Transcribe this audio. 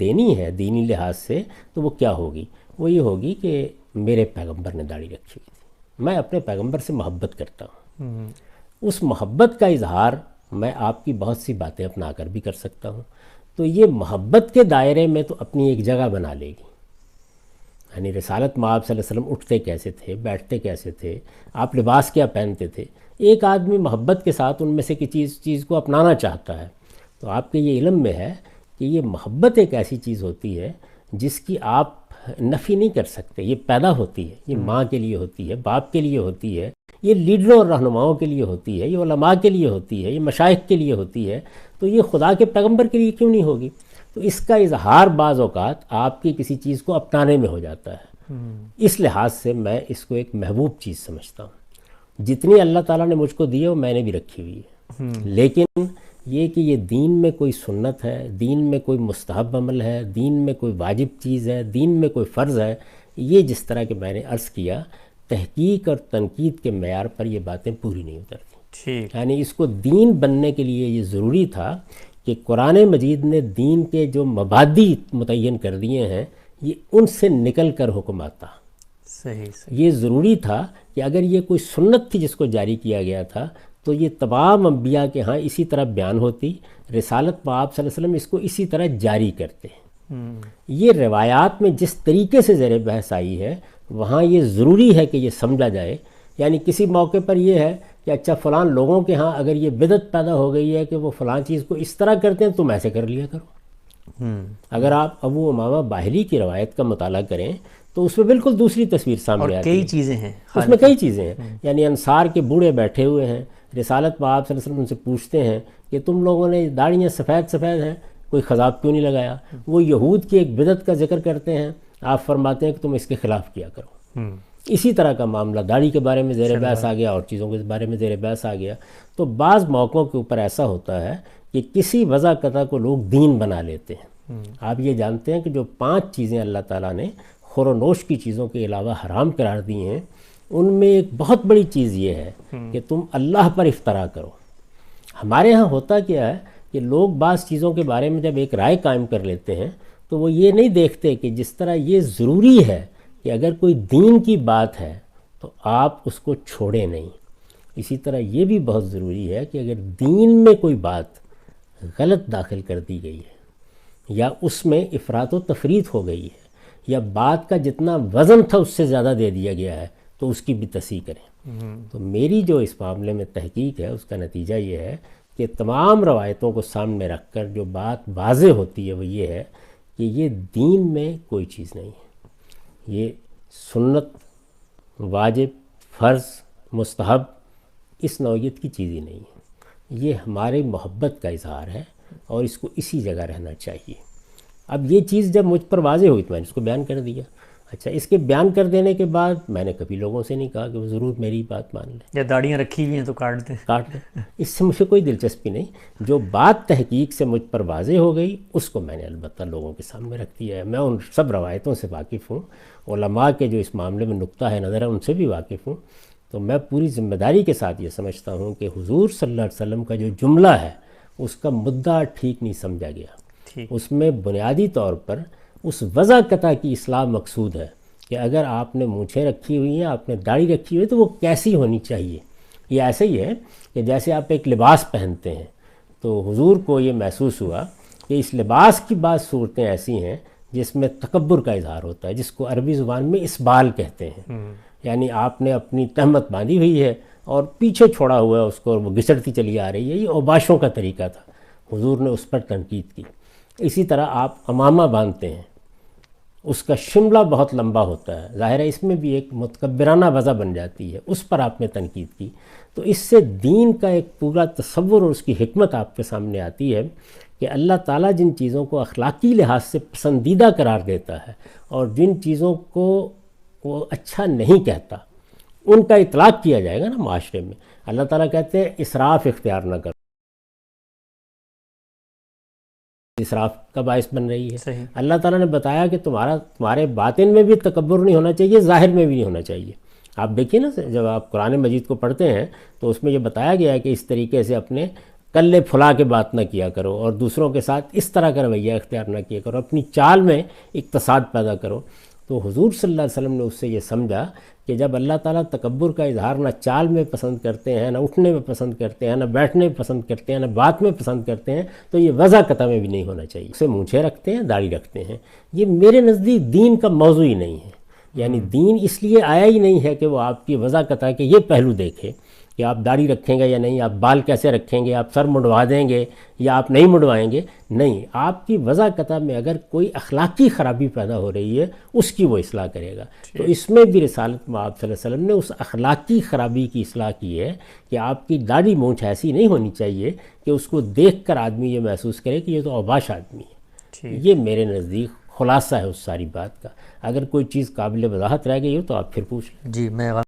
دینی ہے دینی لحاظ سے تو وہ کیا ہوگی؟ وہ یہ ہوگی کہ میرے پیغمبر نے داڑھی رکھی ہوئی تھی، میں اپنے پیغمبر سے محبت کرتا ہوں، اس محبت کا اظہار میں آپ کی بہت سی باتیں اپنا کر بھی کر سکتا ہوں، تو یہ محبت کے دائرے میں تو اپنی ایک جگہ بنا لے گی۔ یعنی رسالت مآب صلی اللہ علیہ وسلم اٹھتے کیسے تھے، بیٹھتے کیسے تھے، آپ لباس کیا پہنتے تھے، ایک آدمی محبت کے ساتھ ان میں سے کسی چیز کو اپنانا چاہتا ہے، تو آپ کے یہ علم میں ہے کہ یہ محبت ایک ایسی چیز ہوتی ہے جس کی آپ نفی نہیں کر سکتے، یہ پیدا ہوتی ہے، یہ ماں کے لیے ہوتی ہے، باپ کے لیے ہوتی ہے، یہ لیڈروں اور رہنماؤں کے لیے ہوتی ہے، یہ علماء کے لیے ہوتی ہے، یہ مشائخ کے لیے ہوتی ہے، تو یہ خدا کے پیغمبر کے لیے کیوں نہیں ہوگی؟ تو اس کا اظہار بعض اوقات آپ کی کسی چیز کو اپنانے میں ہو جاتا ہے۔ اس لحاظ سے میں اس کو ایک محبوب چیز سمجھتا ہوں، جتنی اللہ تعالیٰ نے مجھ کو دی ہے وہ میں نے بھی رکھی ہوئی ہے، لیکن یہ کہ یہ دین میں کوئی سنت ہے، دین میں کوئی مستحب عمل ہے، دین میں کوئی واجب چیز ہے، دین میں کوئی فرض ہے، یہ جس طرح کہ میں نے عرض کیا تحقیق اور تنقید کے معیار پر یہ باتیں پوری نہیں اترتی۔ یعنی اس کو دین بننے کے لیے یہ ضروری تھا کہ قرآن مجید نے دین کے جو مبادی متعین کر دیے ہیں یہ ان سے نکل کر حکم آتا۔ یہ ضروری تھا کہ اگر یہ کوئی سنت تھی جس کو جاری کیا گیا تھا تو یہ تمام انبیاء کے ہاں اسی طرح بیان ہوتی، رسالت پاک صلی اللہ علیہ وسلم اس کو اسی طرح جاری کرتے ہیں۔ یہ روایات میں جس طریقے سے زیر بحث آئی ہے وہاں یہ ضروری ہے کہ یہ سمجھا جائے۔ یعنی کسی موقع پر یہ ہے کہ اچھا فلان لوگوں کے ہاں اگر یہ بدعت پیدا ہو گئی ہے کہ وہ فلان چیز کو اس طرح کرتے ہیں تم ایسے کر لیا کرو۔ اگر آپ ابو امامہ باہلی کی روایت کا مطالعہ کریں تو اس میں بالکل دوسری تصویر سامنے آتی ہے، کئی چیزیں ہیں اس میں کئی چیزیں ہیں۔ یعنی انصار کے بوڑھے بیٹھے ہوئے ہیں، رسالت پاک صلی اللہ علیہ وسلم ان سے پوچھتے ہیں کہ تم لوگوں نے داڑیاں سفید سفید ہیں، کوئی خضاب کیوں نہیں لگایا؟ وہ یہود کی ایک بدعت کا ذکر کرتے ہیں، آپ فرماتے ہیں کہ تم اس کے خلاف کیا کرو۔ اسی طرح کا معاملہ داڑھی کے بارے میں زیر بحث آ گیا اور چیزوں کے بارے میں زیر بحث آ گیا۔ تو بعض موقعوں کے اوپر ایسا ہوتا ہے کہ کسی وضع قطع کو لوگ دین بنا لیتے ہیں۔ آپ یہ جانتے ہیں کہ جو 5 چیزیں اللہ تعالیٰ نے خور و نوش کی چیزوں کے علاوہ حرام قرار دی ہیں ان میں ایک بہت بڑی چیز یہ ہے کہ تم اللہ پر افطرا کرو۔ ہمارے ہاں ہوتا کیا ہے کہ لوگ بعض چیزوں کے بارے میں جب ایک رائے قائم کر لیتے ہیں تو وہ یہ نہیں دیکھتے کہ جس طرح یہ ضروری ہے کہ اگر کوئی دین کی بات ہے تو آپ اس کو چھوڑیں نہیں، اسی طرح یہ بھی بہت ضروری ہے کہ اگر دین میں کوئی بات غلط داخل کر دی گئی ہے یا اس میں افراط و تفریط ہو گئی ہے یا بات کا جتنا وزن تھا اس سے زیادہ دے دیا گیا ہے تو اس کی بھی تصحیح کریں۔ تو میری جو اس معاملے میں تحقیق ہے اس کا نتیجہ یہ ہے کہ تمام روایتوں کو سامنے رکھ کر جو بات واضح ہوتی ہے وہ یہ ہے کہ یہ دین میں کوئی چیز نہیں ہے، یہ سنت، واجب، فرض، مستحب اس نوعیت کی چیز ہی نہیں ہے، یہ ہماری محبت کا اظہار ہے اور اس کو اسی جگہ رہنا چاہیے۔ اب یہ چیز جب مجھ پر واضح ہوئی تو میں نے اس کو بیان کر دیا۔ اچھا، اس کے بیان کر دینے کے بعد میں نے کبھی لوگوں سے نہیں کہا کہ وہ ضرور میری بات مان لیں یا داڑیاں رکھی ہوئی ہیں تو کاٹ دیں، اس سے مجھے کوئی دلچسپی نہیں۔ جو بات تحقیق سے مجھ پر واضح ہو گئی اس کو میں نے البتہ لوگوں کے سامنے رکھ دیا ہے۔ میں ان سب روایتوں سے واقف ہوں، علماء کے جو اس معاملے میں نقطہ ہے نظر ہے ان سے بھی واقف ہوں، تو میں پوری ذمہ داری کے ساتھ یہ سمجھتا ہوں کہ حضور صلی اللہ علیہ وسلم کا جو جملہ ہے اس کا مدعا ٹھیک نہیں سمجھا گیا۔ اس میں بنیادی طور پر اس وضع قطع کی اصلاح مقصود ہے کہ اگر آپ نے مونچھیں رکھی ہوئی ہیں، آپ نے داڑھی رکھی ہوئی ہے تو وہ کیسی ہونی چاہیے۔ یہ ایسے ہی ہے کہ جیسے آپ ایک لباس پہنتے ہیں تو حضور کو یہ محسوس ہوا کہ اس لباس کی بعض صورتیں ایسی ہیں جس میں تکبر کا اظہار ہوتا ہے، جس کو عربی زبان میں اسبال کہتے ہیں۔ یعنی آپ نے اپنی تہمت باندھی ہوئی ہے اور پیچھے چھوڑا ہوا ہے اس کو اور وہ گھسٹتی چلی آ رہی ہے، یہ اوباشوں کا طریقہ تھا، حضور نے اس پر تنقید کی۔ اسی طرح آپ امامہ باندھتے ہیں، اس کا شملہ بہت لمبا ہوتا ہے، ظاہر ہے اس میں بھی ایک متکبرانہ وضع بن جاتی ہے، اس پر آپ نے تنقید کی۔ تو اس سے دین کا ایک پورا تصور اور اس کی حکمت آپ کے سامنے آتی ہے کہ اللہ تعالیٰ جن چیزوں کو اخلاقی لحاظ سے پسندیدہ قرار دیتا ہے اور جن چیزوں کو وہ اچھا نہیں کہتا ان کا اطلاق کیا جائے گا نا معاشرے میں۔ اللہ تعالیٰ کہتے ہیں اسراف اختیار نہ کرو، اسراف کا باعث بن رہی ہے۔ اللہ تعالیٰ نے بتایا کہ تمہارے باطن میں بھی تکبر نہیں ہونا چاہیے، ظاہر میں بھی نہیں ہونا چاہیے۔ آپ دیکھیے نا، جب آپ قرآن مجید کو پڑھتے ہیں تو اس میں یہ بتایا گیا ہے کہ اس طریقے سے اپنے کلے پھلا کے بات نہ کیا کرو اور دوسروں کے ساتھ اس طرح کا رویہ اختیار نہ کیا کرو، اپنی چال میں اقتصاد پیدا کرو۔ تو حضور صلی اللہ علیہ وسلم نے اس سے یہ سمجھا کہ جب اللہ تعالیٰ تکبر کا اظہار نہ چال میں پسند کرتے ہیں، نہ اٹھنے میں پسند کرتے ہیں، نہ بیٹھنے میں پسند کرتے ہیں، نہ بات میں پسند کرتے ہیں، تو یہ وضع قطع میں بھی نہیں ہونا چاہیے۔ اسے مونچھیں رکھتے ہیں، داڑھی رکھتے ہیں، یہ میرے نزدیک دین کا موضوع ہی نہیں ہے۔ یعنی دین اس لیے آیا ہی نہیں ہے کہ وہ آپ کی وضع قطع کے یہ پہلو دیکھے کہ آپ داڑھی رکھیں گے یا نہیں، آپ بال کیسے رکھیں گے، آپ سر منڈوا دیں گے یا آپ نہیں منڈوائیں گے۔ نہیں، آپ کی وضع قطع میں اگر کوئی اخلاقی خرابی پیدا ہو رہی ہے اس کی وہ اصلاح کرے گا۔ تو اس میں بھی رسالت مآب صلی اللہ علیہ وسلم نے اس اخلاقی خرابی کی اصلاح کی ہے کہ آپ کی داڑھی مونچھ ایسی نہیں ہونی چاہیے کہ اس کو دیکھ کر آدمی یہ محسوس کرے کہ یہ تو اوباش آدمی ہے۔ یہ میرے نزدیک خلاصہ ہے اس ساری بات کا۔ اگر کوئی چیز قابل وضاحت رہ گئی ہو تو آپ پھر پوچھ لیں۔ جی، میں